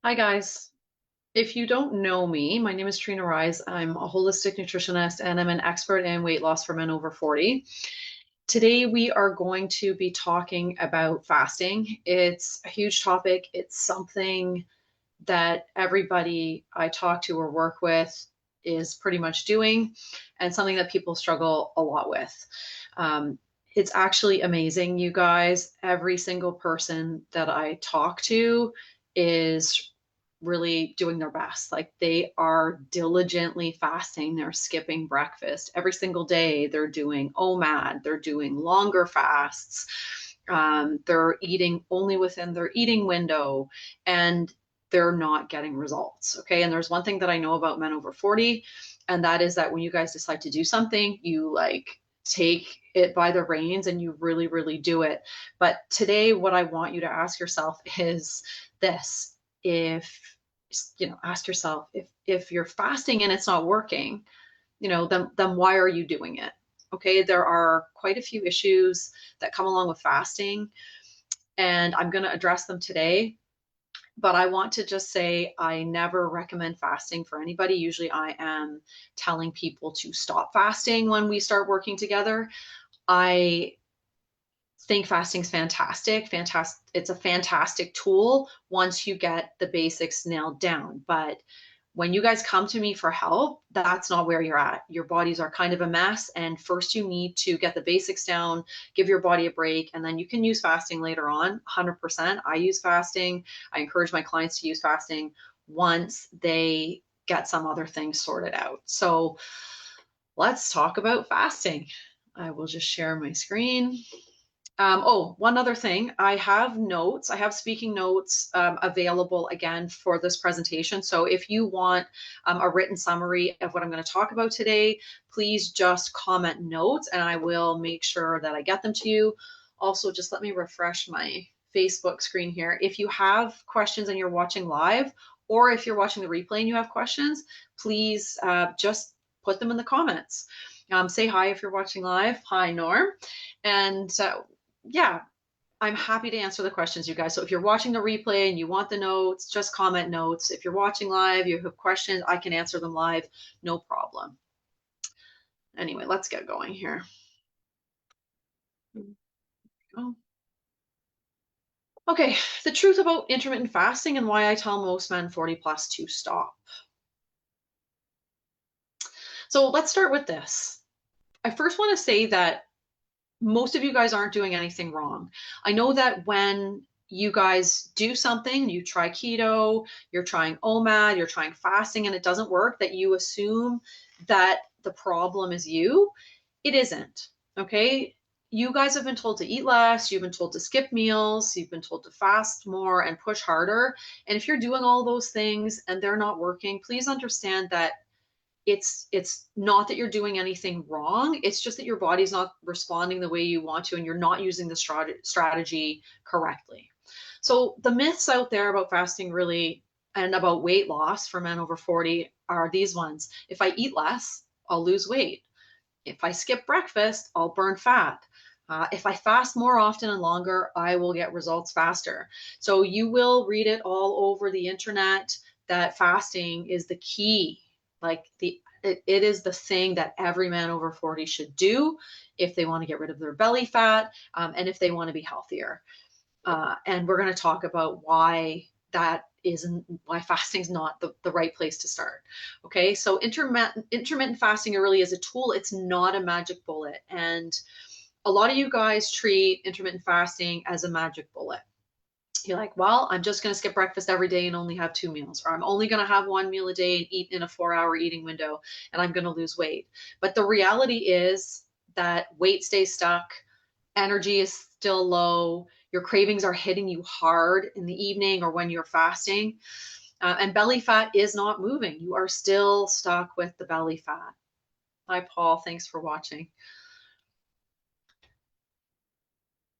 Hi, guys. If you don't know me, my name is Trina Rise. I'm a holistic nutritionist and I'm an expert in weight loss for men over 40. Today, we are going to be talking about fasting. It's a huge topic. It's something that everybody I talk to or work with is pretty much doing, and something that people struggle a lot with. Um, it's actually amazing, you guys. Every single person that I talk to is really doing their best. Like they are diligently fasting, they're skipping breakfast every single day. They're doing OMAD, they're doing longer fasts. They're eating only within their eating window, and they're not getting results. Okay. And there's one thing that I know about men over 40, and that is that when you guys decide to do something, you like take it by the reins and you really, really do it. But today, what I want you to ask yourself is this. If ask yourself, if you're fasting and it's not working, then why are you doing it? Okay, there are quite a few issues that come along with fasting, and I'm going to address them today. But I want to just say I never recommend fasting for anybody. Usually I am telling people to stop fasting when we start working together. I think fasting's fantastic. Fantastic. It's a fantastic tool once you get the basics nailed down. But when you guys come to me for help, that's not where you're at. Your bodies are kind of a mess. And first, you need to get the basics down, give your body a break, and then you can use fasting later on. 100%. I use fasting. I encourage my clients to use fasting once they get some other things sorted out. So let's talk about fasting. I will just share my screen. One other thing, I have notes. I have speaking notes available again for this presentation. So if you want a written summary of what I'm going to talk about today, please just comment notes and I will make sure that I get them to you. Also, just let me refresh my Facebook screen here. If you have questions and you're watching live, or if you're watching the replay and you have questions, please just put them in the comments. Say hi if you're watching live. Hi, Norm. And yeah, I'm happy to answer the questions, you guys. So if you're watching the replay and you want the notes, just comment notes. If you're watching live, you have questions, I can answer them live, no problem. Anyway, let's get going here. Oh. Okay, the truth about intermittent fasting and why I tell most men 40 plus to stop. So let's start with this. I first want to say that most of you guys aren't doing anything wrong. I know that when you guys do something, you try keto, you're trying OMAD, you're trying fasting, and it doesn't work, that you assume that the problem is you. It isn't. Okay. You guys have been told to eat less, you've been told to skip meals, you've been told to fast more and push harder. And if you're doing all those things and they're not working, please understand that it's not that you're doing anything wrong. It's just that your body's not responding the way you want to, and you're not using the strategy correctly. So the myths out there about fasting really and about weight loss for men over 40 are these ones. If I eat less, I'll lose weight. If I skip breakfast, I'll burn fat. If I fast more often and longer, I will get results faster. So you will read it all over the internet that fasting is the key. Like it is the thing that every man over 40 should do if they want to get rid of their belly fat, and if they want to be healthier. And we're going to talk about why that isn't, why fasting is not the right place to start. Okay, so intermittent fasting really is a tool. It's not a magic bullet. And a lot of you guys treat intermittent fasting as a magic bullet. You're like, well, I'm just going to skip breakfast every day and only have 2 meals, or I'm only going to have 1 meal a day and eat in a 4-hour eating window, and I'm going to lose weight. But the reality is that weight stays stuck, energy is still low, your cravings are hitting you hard in the evening or when you're fasting, and belly fat is not moving. You are still stuck with the belly fat. Hi, Paul. Thanks for watching.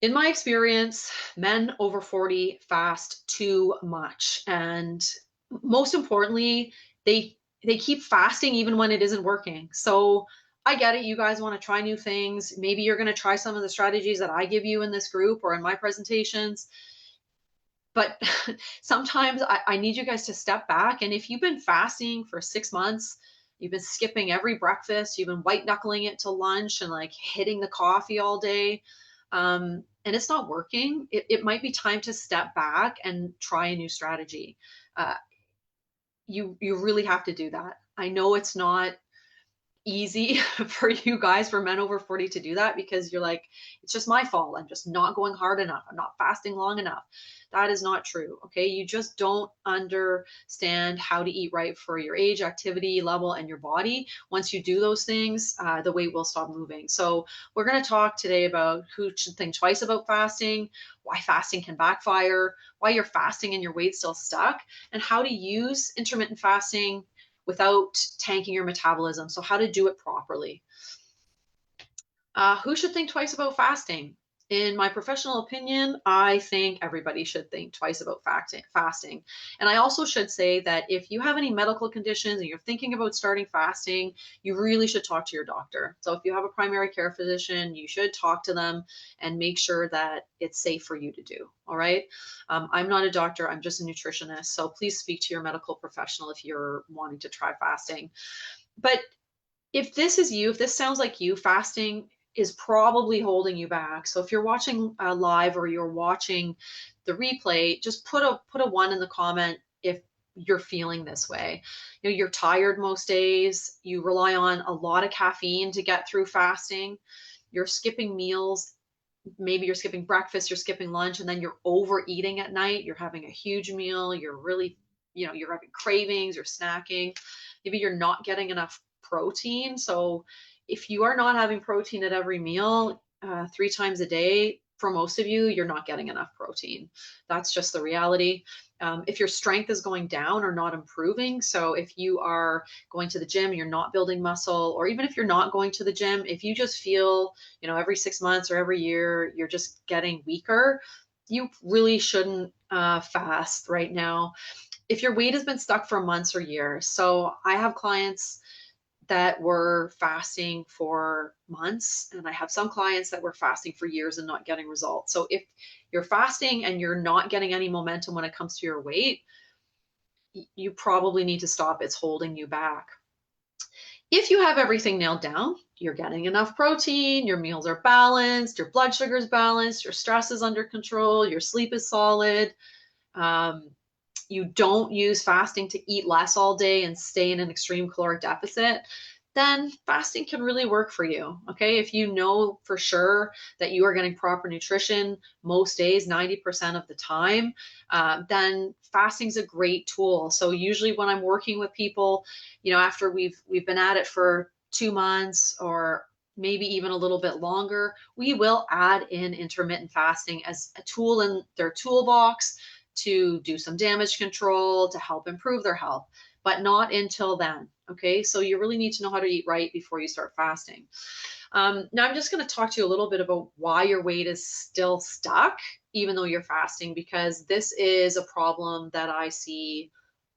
In my experience, men over 40 fast too much. And most importantly, they keep fasting even when it isn't working. So I get it. You guys want to try new things. Maybe you're going to try some of the strategies that I give you in this group or in my presentations. But sometimes I need you guys to step back. And if you've been fasting for 6 months, you've been skipping every breakfast, you've been white knuckling it to lunch and like hitting the coffee all day, and it's not working, it might be time to step back and try a new strategy. Uh, you really have to do that. I know it's not easy for you guys, for men over 40, to do that because you're like, it's just my fault. I'm just not going hard enough. I'm not fasting long enough. That is not true. Okay. You just don't understand how to eat right for your age, activity level, and your body. Once you do those things, the weight will stop moving. So we're going to talk today about who should think twice about fasting, why fasting can backfire, why you're fasting and your weight's still stuck, and how to use intermittent fasting without tanking your metabolism. So how to do it properly. Who should think twice about fasting? In my professional opinion, I think everybody should think twice about fasting. And I also should say that if you have any medical conditions and you're thinking about starting fasting, you really should talk to your doctor. So if you have a primary care physician, you should talk to them and make sure that it's safe for you to do. All right. I'm not a doctor, I'm just a nutritionist. So please speak to your medical professional if you're wanting to try fasting. But if this is you, if this sounds like you, fasting is probably holding you back. So if you're watching live or you're watching the replay, just put a one in the comment if you're feeling this way. You know, you're tired most days, you rely on a lot of caffeine to get through fasting, you're skipping meals, maybe you're skipping breakfast, you're skipping lunch, and then you're overeating at night. You're having a huge meal. You're really, you're having cravings, you're snacking. Maybe you're not getting enough protein. So if you are not having protein at every meal, 3 times a day, for most of you, you're not getting enough protein. That's just the reality. If your strength is going down or not improving, so if you are going to the gym, you're not building muscle, or even if you're not going to the gym, if you just feel, every 6 months or every year, you're just getting weaker, you really shouldn't fast right now. If your weight has been stuck for months or years, so I have clients that were fasting for months, and I have some clients that were fasting for years and not getting results. So if you're fasting and you're not getting any momentum when it comes to your weight, you probably need to stop. It's holding you back. If you have everything nailed down, you're getting enough protein, your meals are balanced, your blood sugar is balanced, your stress is under control, your sleep is solid, you don't use fasting to eat less all day and stay in an extreme caloric deficit, then fasting can really work for you. Okay. If you know for sure that you are getting proper nutrition most days, 90% of the time, then fasting is a great tool. So usually when I'm working with people, after we've been at it for 2 months or maybe even a little bit longer, we will add in intermittent fasting as a tool in their toolbox to do some damage control, to help improve their health, but not until then. Okay, so you really need to know how to eat right before you start fasting. Now I'm just going to talk to you a little bit about why your weight is still stuck, even though you're fasting, because this is a problem that I see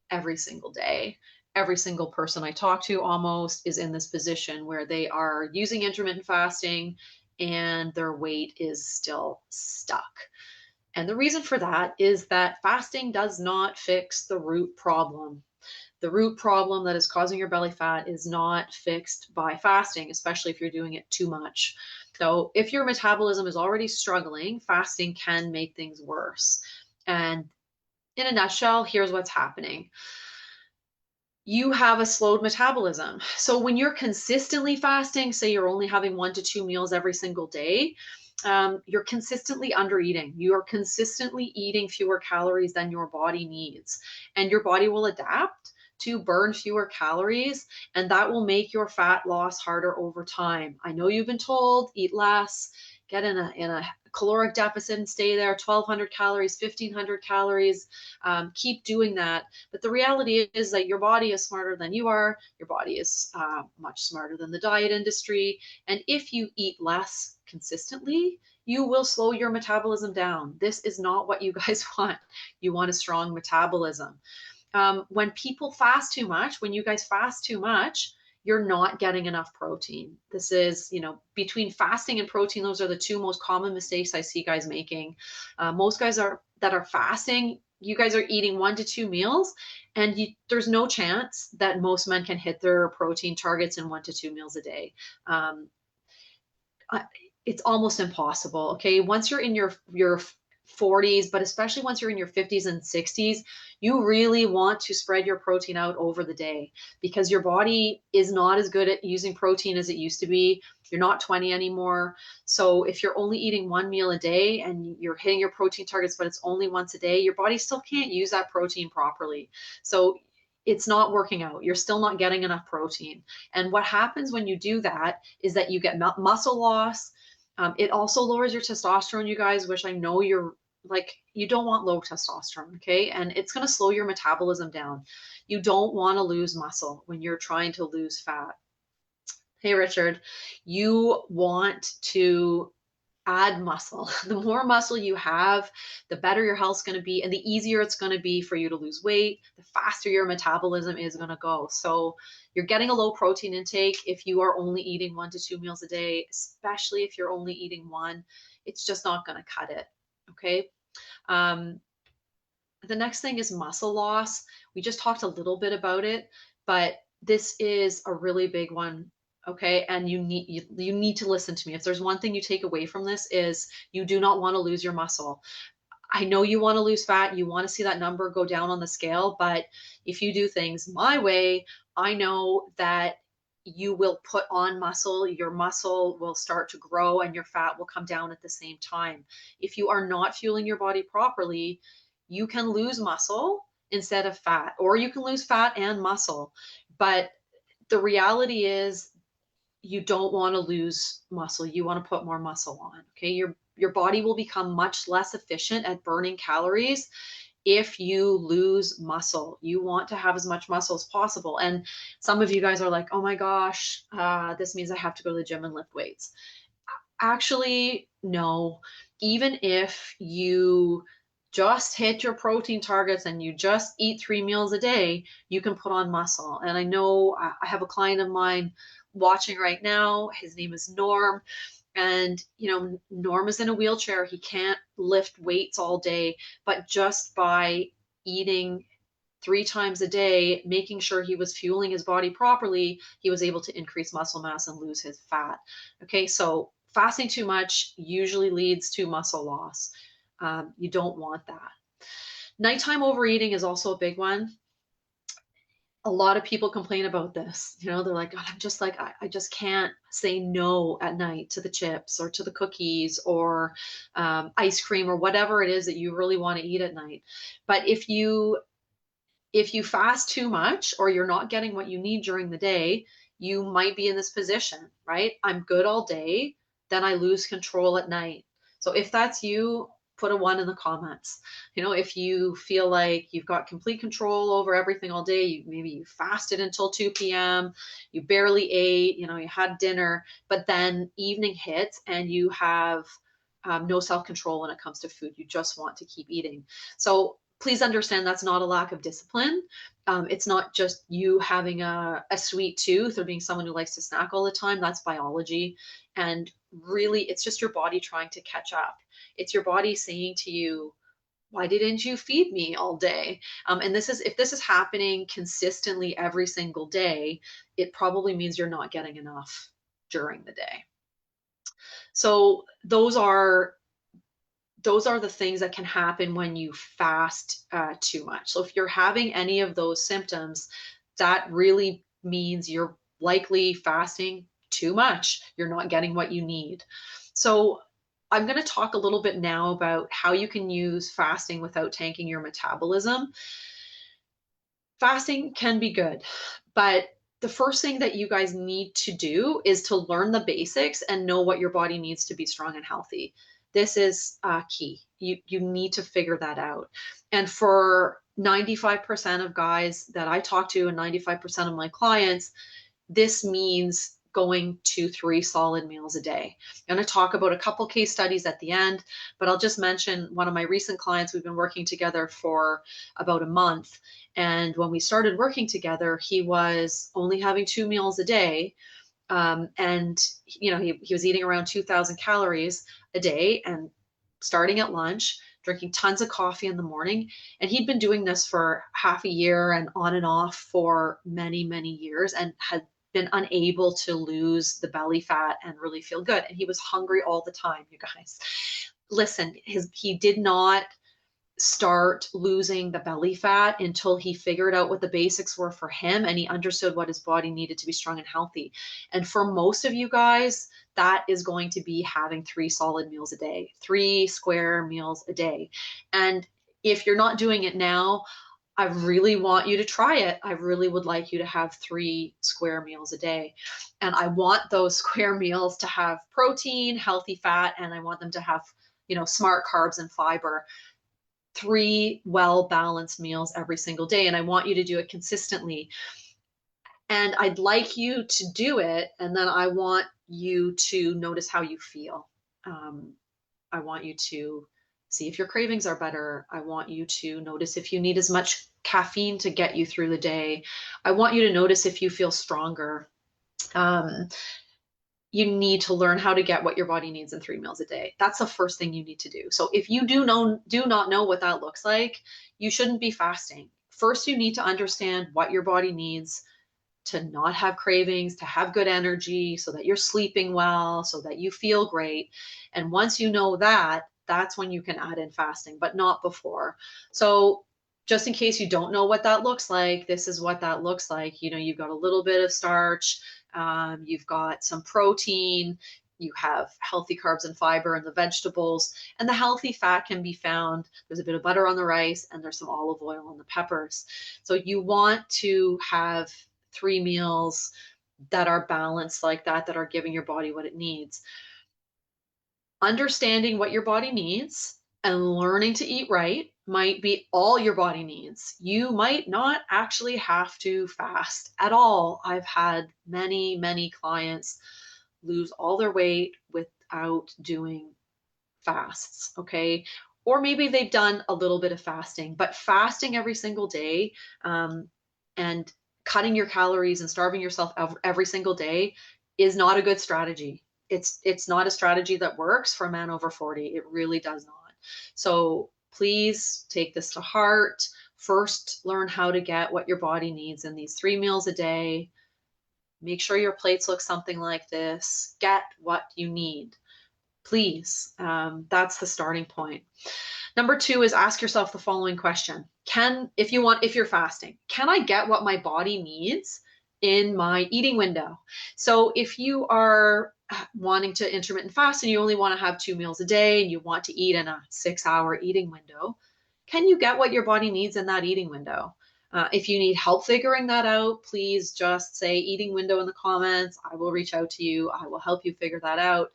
every single day. Every single person I talk to almost is in this position where they are using intermittent fasting and their weight is still stuck. And the reason for that is that fasting does not fix the root problem. The root problem that is causing your belly fat is not fixed by fasting, especially if you're doing it too much. So if your metabolism is already struggling, fasting can make things worse. And in a nutshell, here's what's happening. You have a slowed metabolism. So when you're consistently fasting, say you're only having 1 to 2 meals every single day, you're consistently under eating. You're consistently eating fewer calories than your body needs, and your body will adapt to burn fewer calories, and that will make your fat loss harder over time. I know you've been told eat less, get in a caloric deficit and stay there, 1,200 calories, 1,500 calories, keep doing that. But the reality is that your body is smarter than you are. Your body is much smarter than the diet industry. And if you eat less consistently, you will slow your metabolism down. This is not what you guys want. You want a strong metabolism. When people fast too much, when you guys fast too much, you're not getting enough protein. This is, between fasting and protein, those are the two most common mistakes I see guys making. Most guys that are fasting, you guys are eating 1 to 2 meals, and there's no chance that most men can hit their protein targets in 1 to 2 meals a day. Um, it's almost impossible. Okay. Once you're in your 40s, but especially once you're in your 50s and 60s, you really want to spread your protein out over the day, because your body is not as good at using protein as it used to be. You're not 20 anymore. So if you're only eating 1 meal a day and you're hitting your protein targets, but it's only once a day, your body still can't use that protein properly. So it's not working out. You're still not getting enough protein. And what happens when you do that is that you get muscle loss. It also lowers your testosterone, you guys, which I know you're like, you don't want low testosterone, okay? And it's going to slow your metabolism down. You don't want to lose muscle when you're trying to lose fat. Hey, Richard, you want to add muscle. The more muscle you have, the better your health's going to be, and the easier it's going to be for you to lose weight, the faster your metabolism is going to go. So you're getting a low protein intake if you are only eating 1 to 2 meals a day, especially if you're only eating one. It's just not going to cut it. Okay. Um, the next thing is muscle loss. We just talked a little bit about it, but this is a really big one. Okay. And you need to listen to me. If there's one thing you take away from this, is you do not want to lose your muscle. I know you want to lose fat, you want to see that number go down on the scale, but if you do things my way, I know that you will put on muscle, your muscle will start to grow, and your fat will come down at the same time. If you are not fueling your body properly, you can lose muscle instead of fat, or you can lose fat and muscle. But the reality is, you don't want to lose muscle. You want to put more muscle on. Okay. Your body will become much less efficient at burning calories if you lose muscle. You want to have as much muscle as possible. And some of you guys are like, oh my gosh, this means I have to go to the gym and lift weights. Actually, no. Even if you just hit your protein targets and you just eat 3 meals a day, you can put on muscle. And I know I have a client of mine watching right now. His name is Norm. And, Norm is in a wheelchair. He can't lift weights all day, but just by eating 3 times a day, making sure he was fueling his body properly, he was able to increase muscle mass and lose his fat. Okay, so fasting too much usually leads to muscle loss. You don't want that. Nighttime overeating is also a big one. A lot of people complain about this. They're like, oh, I'm just like, I just can't say no at night to the chips or to the cookies or ice cream or whatever it is that you really want to eat at night. But if you fast too much, or you're not getting what you need during the day, you might be in this position, right? I'm good all day, then I lose control at night. So if that's you, put a 1 in the comments. If you feel like you've got complete control over everything all day, maybe you fasted until 2 p.m., you barely ate, you had dinner, but then evening hits and you have no self-control when it comes to food. You just want to keep eating. So please understand, that's not a lack of discipline. It's not just you having a sweet tooth or being someone who likes to snack all the time. That's biology. And really, it's just your body trying to catch up. It's your body saying to you, why didn't you feed me all day? And if this is happening consistently every single day, it probably means you're not getting enough during the day. So those are the things that can happen when you fast too much. So if you're having any of those symptoms, that really means you're likely fasting too much. You're not getting what you need. So I'm going to talk a little bit now about how you can use fasting without tanking your metabolism. Fasting can be good, but the first thing that you guys need to do is to learn the basics and know what your body needs to be strong and healthy. This is key. You need to figure that out. And for 95% of guys that I talk to and 95% of my clients, this means going 2-3 solid meals a day. I'm going to talk about a couple case studies at the end, but I'll just mention one of my recent clients. We've been working together for about a month. And when we started working together, he was only having 2 meals a day. And he was eating around 2,000 calories a day, and starting at lunch, drinking tons of coffee in the morning. And he'd been doing this for half a year and on and off for many, many years, and had been unable to lose the belly fat and really feel good. And he was hungry all the time, you guys. Listen, he did not start losing the belly fat until he figured out what the basics were for him, and he understood what his body needed to be strong and healthy. And for most of you guys, that is going to be having 3 solid meals a day, 3 square meals a day. And if you're not doing it now, I really want you to try it. I really would like you to have 3 square meals a day. And I want those square meals to have protein, healthy fat, and I want them to have, smart carbs and fiber. 3 well-balanced meals every single day. And I want you to do it consistently. And I'd like you to do it. And then I want you to notice how you feel. I want you to see if your cravings are better. I want you to notice if you need as much caffeine to get you through the day. I want you to notice if you feel stronger. You need to learn how to get what your body needs in 3 meals a day. That's the first thing you need to do. So if you do not know what that looks like, you shouldn't be fasting. First, you need to understand what your body needs to not have cravings, to have good energy, so that you're sleeping well, so that you feel great. And once you know that, that's when you can add in fasting, but not before. So just in case you don't know what that looks like, this is what that looks like. You've got a little bit of starch, you've got some protein, you have healthy carbs and fiber in the vegetables, and the healthy fat can be found. There's a bit of butter on the rice, and there's some olive oil on the peppers. So you want to have 3 meals that are balanced like that, that are giving your body what it needs. Understanding what your body needs and learning to eat right might be all your body needs. You might not actually have to fast at all. I've had many, many clients lose all their weight without doing fasts, okay? Or maybe they've done a little bit of fasting, but fasting every single day, and cutting your calories and starving yourself every single day is not a good strategy. It's not a strategy that works for a man over 40. It really does not. So please take this to heart. First, learn how to get what your body needs in these 3 meals a day. Make sure your plates look something like this. Get what you need, please. That's the starting point. Number 2 is ask yourself the following question. If you're fasting, can I get what my body needs in my eating window? So if you are wanting to intermittent fast and you only want to have 2 meals a day and you want to eat in a 6-hour eating window, can you get what your body needs in that eating window? If you need help figuring that out, please just say eating window in the comments. I will reach out to you. I will help you figure that out.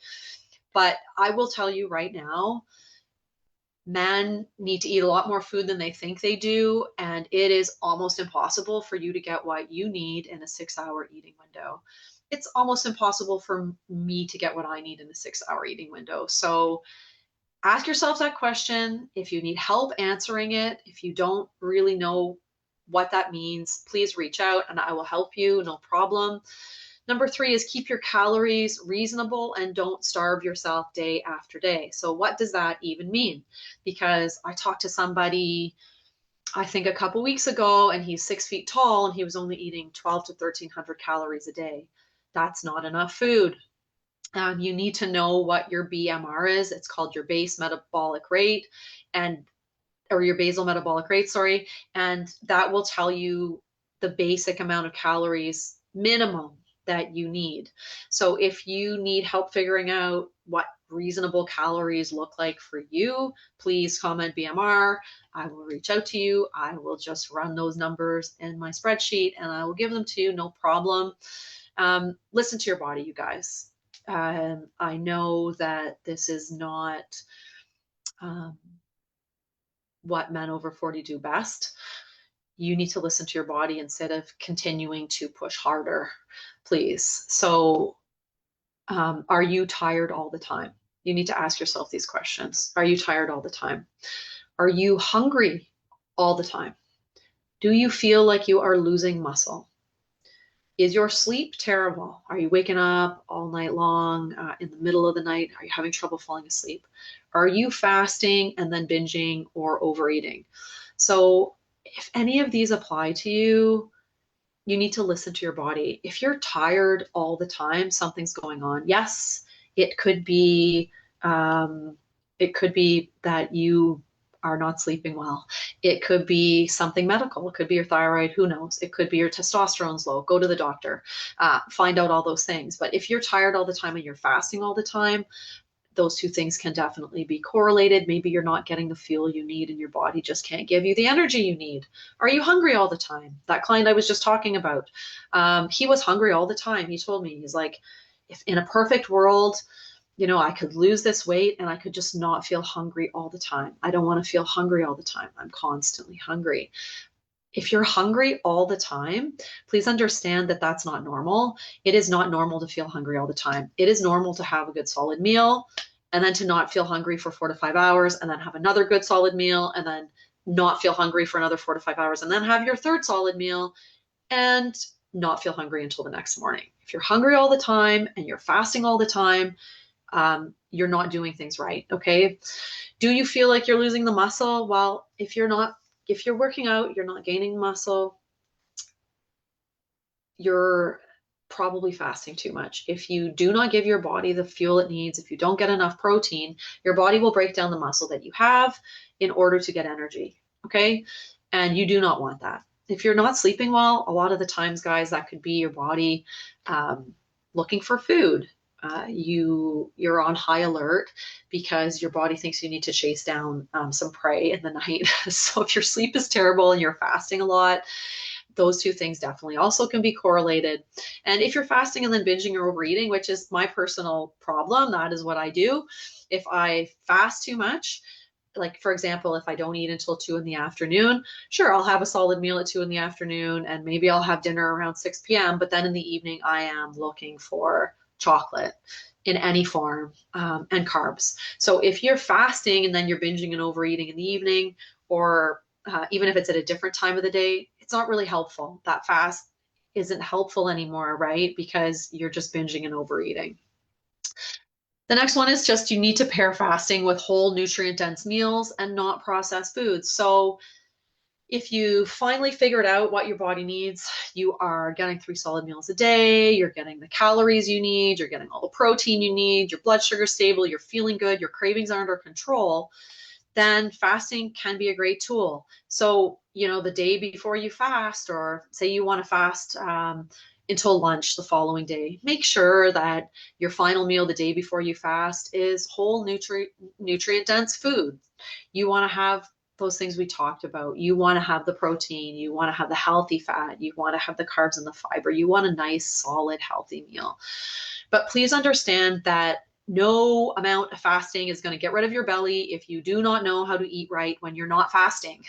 But I will tell you right now, men need to eat a lot more food than they think they do, and it is almost impossible for you to get what you need in a 6-hour eating window. It's almost impossible for me to get what I need in a 6-hour eating window. So ask yourself that question. If you need help answering it, if you don't really know what that means, please reach out and I will help you, no problem. Number 3 is keep your calories reasonable and don't starve yourself day after day. So what does that even mean? Because I talked to somebody, I think a couple weeks ago, and he's 6 feet tall and he was only eating 12 to 1300 calories a day. That's not enough food. You need to know what your BMR is. It's called your base metabolic rate, or your basal metabolic rate, sorry. And that will tell you the basic amount of calories minimum that you need. So if you need help figuring out what reasonable calories look like for you, please comment BMR. I will reach out to you. I will just run those numbers in my spreadsheet and I will give them to you, no problem. Listen to your body, you guys. I know that this is not what men over 40 do best. You need to listen to your body instead of continuing to push harder, please. So are you tired all the time? You need to ask yourself these questions. Are you tired all the time? Are you hungry all the time? Do you feel like you are losing muscle? Is your sleep terrible? Are you waking up all night long in the middle of the night? Are you having trouble falling asleep? Are you fasting and then binging or overeating? So, if any of these apply to you, you need to listen to your body. If you're tired all the time, something's going on. Yes, it could be um, it could be that you are not sleeping well. It could be something medical. It could be your thyroid. Who knows? It could be your testosterone's low. Go to the doctor. Find out all those things. But if you're tired all the time and you're fasting all the time, those two things can definitely be correlated. Maybe you're not getting the fuel you need and your body just can't give you the energy you need. Are you hungry all the time? That client I was just talking about, he was hungry all the time. He told me, he's like, if in a perfect world, I could lose this weight and I could just not feel hungry all the time. I don't want to feel hungry all the time. I'm constantly hungry. If you're hungry all the time, please understand that that's not normal. It is not normal to feel hungry all the time. It is normal to have a good solid meal and then to not feel hungry for 4 to 5 hours and then have another good solid meal and then not feel hungry for another 4 to 5 hours and then have your third solid meal and not feel hungry until the next morning. If you're hungry all the time and you're fasting all the time, you're not doing things right. Okay. Do you feel like you're losing the muscle? Well, if you're working out, you're not gaining muscle, you're probably fasting too much. If you do not give your body the fuel it needs, if you don't get enough protein, your body will break down the muscle that you have in order to get energy. Okay. And you do not want that. If you're not sleeping well, a lot of the times, guys, that could be your body looking for food. You're on high alert because your body thinks you need to chase down some prey in the night. So if your sleep is terrible and you're fasting a lot, those two things definitely also can be correlated. And if you're fasting and then binging or overeating, which is my personal problem, that is what I do. If I fast too much, like for example, if I don't eat until 2 in the afternoon, sure, I'll have a solid meal at 2 in the afternoon and maybe I'll have dinner around 6 p.m. But then in the evening, I am looking for chocolate in any form and carbs. So if you're fasting and then you're binging and overeating in the evening, or even if it's at a different time of the day, it's not really helpful. That fast isn't helpful anymore, right? Because you're just binging and overeating. The next one is just you need to pair fasting with whole nutrient dense meals and not processed foods. So if you finally figured out what your body needs, you are getting 3 solid meals a day, you're getting the calories you need, you're getting all the protein you need, your blood sugar stable, you're feeling good, your cravings are under control, then fasting can be a great tool. So, the day before you fast, or say you want to fast until lunch the following day, make sure that your final meal the day before you fast is whole nutrient dense food. You want to have those things we talked about. You want to have the protein, you want to have the healthy fat, you want to have the carbs and the fiber. You want a nice, solid, healthy meal. But please understand that no amount of fasting is going to get rid of your belly if you do not know how to eat right when you're not fasting.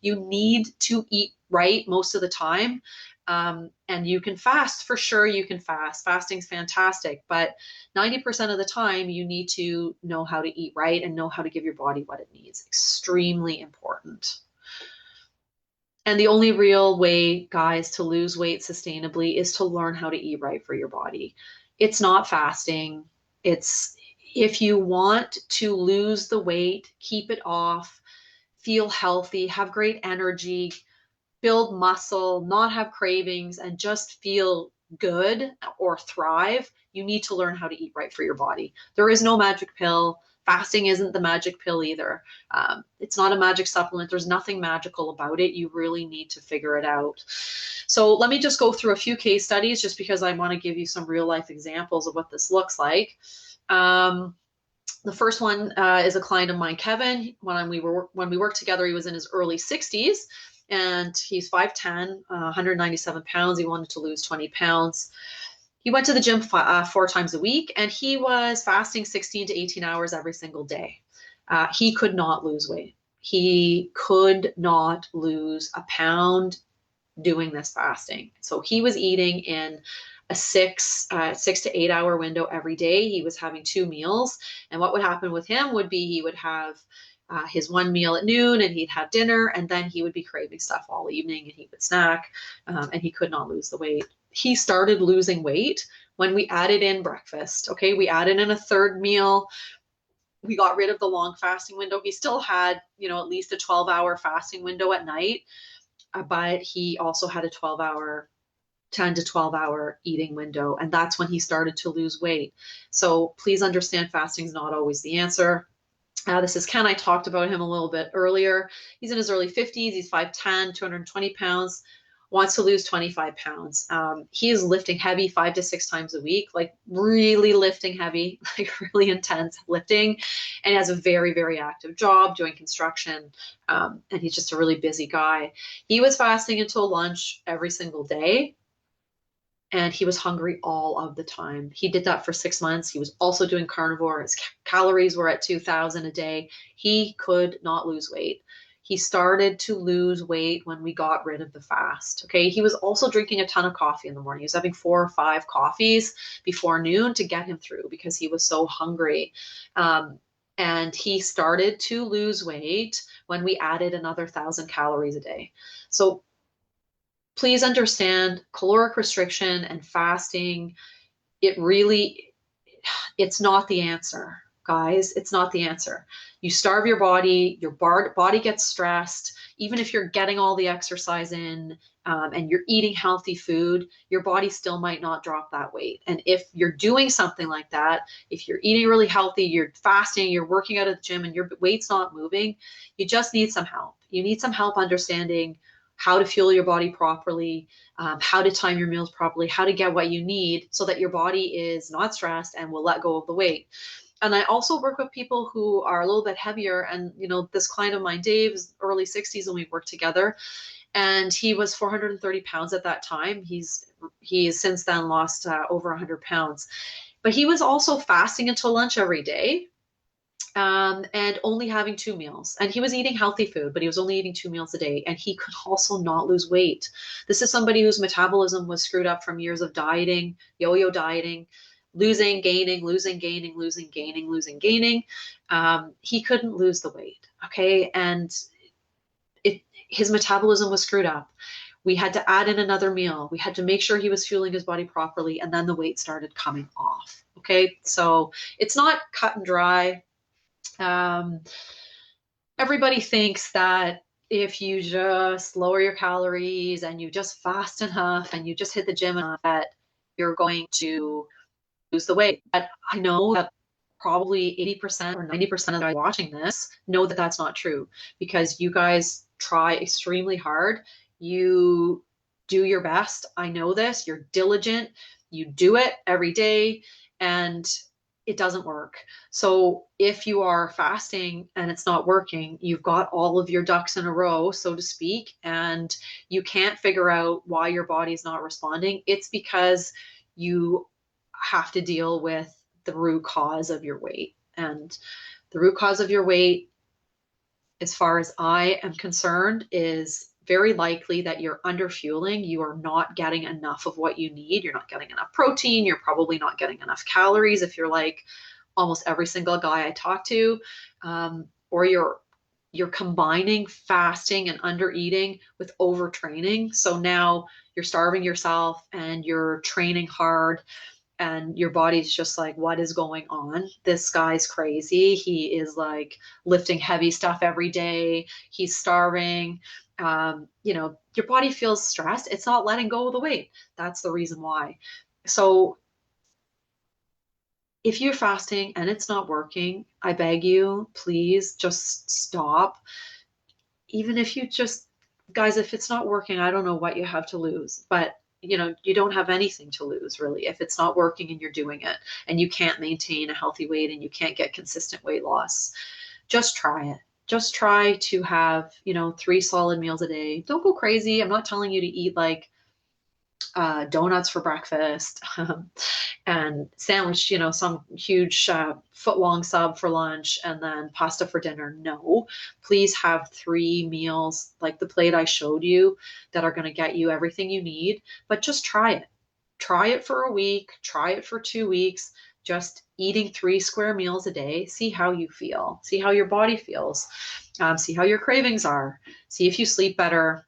You need to eat right most of the time. And you can fast, for sure you can fast. Fasting's fantastic, but 90% of the time you need to know how to eat right and know how to give your body what it needs. Extremely important. And the only real way, guys, to lose weight sustainably is to learn how to eat right for your body. It's not fasting. It's if you want to lose the weight, keep it off, feel healthy, have great energy, build muscle, not have cravings, and just feel good or thrive, you need to learn how to eat right for your body. There is no magic pill. Fasting isn't the magic pill either. It's not a magic supplement. There's nothing magical about it. You really need to figure it out. So let me just go through a few case studies just because I want to give you some real life examples of what this looks like. The first one is a client of mine, Kevin. When we worked together, he was in his early 60s. And he's 5'10", 197 pounds. He wanted to lose 20 pounds. He went to the gym 4 times a week, and he was fasting 16 to 18 hours every single day. He could not lose weight. He could not lose a pound doing this fasting. So he was eating in a 6 to 8 hour window every day. He was having 2 meals. And what would happen with him would be he would have his one meal at noon and he'd have dinner, and then he would be craving stuff all evening and he would snack, and he could not lose the weight. he started losing weight when we added in breakfast. Okay, we added in a third meal. We got rid of the long fasting window. He still had, at least a 12-hour fasting window at night, but he also had a 10 to 12-hour eating window. And that's when he started to lose weight. So please understand, fasting is not always the answer. This is Ken. I talked about him a little bit earlier. He's in his early 50s. He's 5'10", 220 pounds, wants to lose 25 pounds. He is lifting heavy 5 to 6 times a week, like really lifting heavy, like really intense lifting. And he has a very, very active job doing construction. And he's just a really busy guy. He was fasting until lunch every single day. And he was hungry all of the time. He did that for 6 months. He was also doing carnivore. His calories were at 2,000 a day. He could not lose weight. He started to lose weight when we got rid of the fast. Okay. He was also drinking a ton of coffee in the morning. He was having 4 or 5 coffees before noon to get him through because he was so hungry. And he started to lose weight when we added another 1,000 calories a day. So please understand, caloric restriction and fasting, it's not the answer, guys. It's not the answer. You starve your body gets stressed. Even if you're getting all the exercise in, and you're eating healthy food, your body still might not drop that weight. And if you're doing something like that, if you're eating really healthy, you're fasting, you're working out at the gym, and your weight's not moving, you just need some help. You need some help understanding how to fuel your body properly, how to time your meals properly, how to get what you need so that your body is not stressed and will let go of the weight. And I also work with people who are a little bit heavier. And, this client of mine, Dave, is early 60s when we worked together. And he was 430 pounds at that time. He's since then lost over 100 pounds. But he was also fasting until lunch every day. And only having 2 meals. And he was eating healthy food, but he was only eating 2 meals a day. And he could also not lose weight. This is somebody whose metabolism was screwed up from years of dieting, yo-yo dieting, losing, gaining, losing, gaining, losing, gaining, losing, gaining. He couldn't lose the weight. Okay. And his metabolism was screwed up. We had to add in another meal. We had to make sure he was fueling his body properly. And then the weight started coming off. Okay. So it's not cut and dry. Everybody thinks that if you just lower your calories and you just fast enough and you just hit the gym enough, that you're going to lose the weight. But I know that probably 80% or 90% of the guys watching this know that that's not true, because you guys try extremely hard. You do your best. I know this. You're diligent. You do it every day, and it doesn't work. So if you are fasting and it's not working, you've got all of your ducks in a row, so to speak, and you can't figure out why your body's not responding. It's because you have to deal with the root cause of your weight. And the root cause of your weight, as far as I am concerned, is very likely that you're under fueling. You are not getting enough of what you need. You're not getting enough protein. You're probably not getting enough calories if you're like almost every single guy I talk to, or you're combining fasting and under eating with overtraining. So now you're starving yourself and you're training hard, and your body's just like, what is going on? This guy's crazy. He is like lifting heavy stuff every day. He's starving. Your body feels stressed. It's not letting go of the weight. That's the reason why. So if you're fasting and it's not working, I beg you, please just stop. Even if you just, guys, if it's not working, I don't know what you have to lose, but you don't have anything to lose really if it's not working and you're doing it and you can't maintain a healthy weight and you can't get consistent weight loss. Just try it. Just try to have, 3 solid meals a day. Don't go crazy. I'm not telling you to eat like donuts for breakfast and sandwich, some huge foot-long sub for lunch and then pasta for dinner. No, please have 3 meals like the plate I showed you that are going to get you everything you need. But just try it. Try it for a week. Try it for 2 weeks. Just eating 3 square meals a day. See how you feel. See how your body feels. See how your cravings are. See if you sleep better.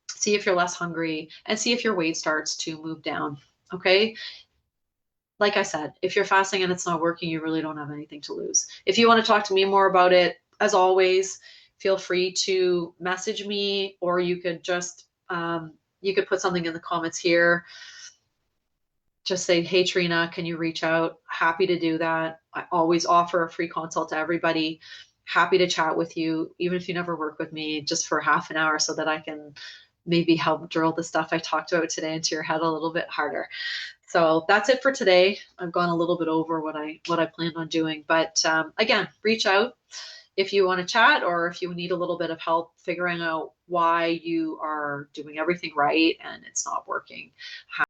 See see if you're less hungry, and see if your weight starts to move down. Okay. Like I said, if you're fasting and it's not working, you really don't have anything to lose. If you want to talk to me more about it, as always, feel free to message me, or you could just you could put something in the comments here. Just say, hey, Trina, can you reach out? Happy to do that. I always offer a free consult to everybody. Happy to chat with you, even if you never work with me, just for half an hour so that I can maybe help drill the stuff I talked about today into your head a little bit harder. So that's it for today. I've gone a little bit over what I planned on doing, but again, reach out if you want to chat, or if you need a little bit of help figuring out why you are doing everything right and it's not working.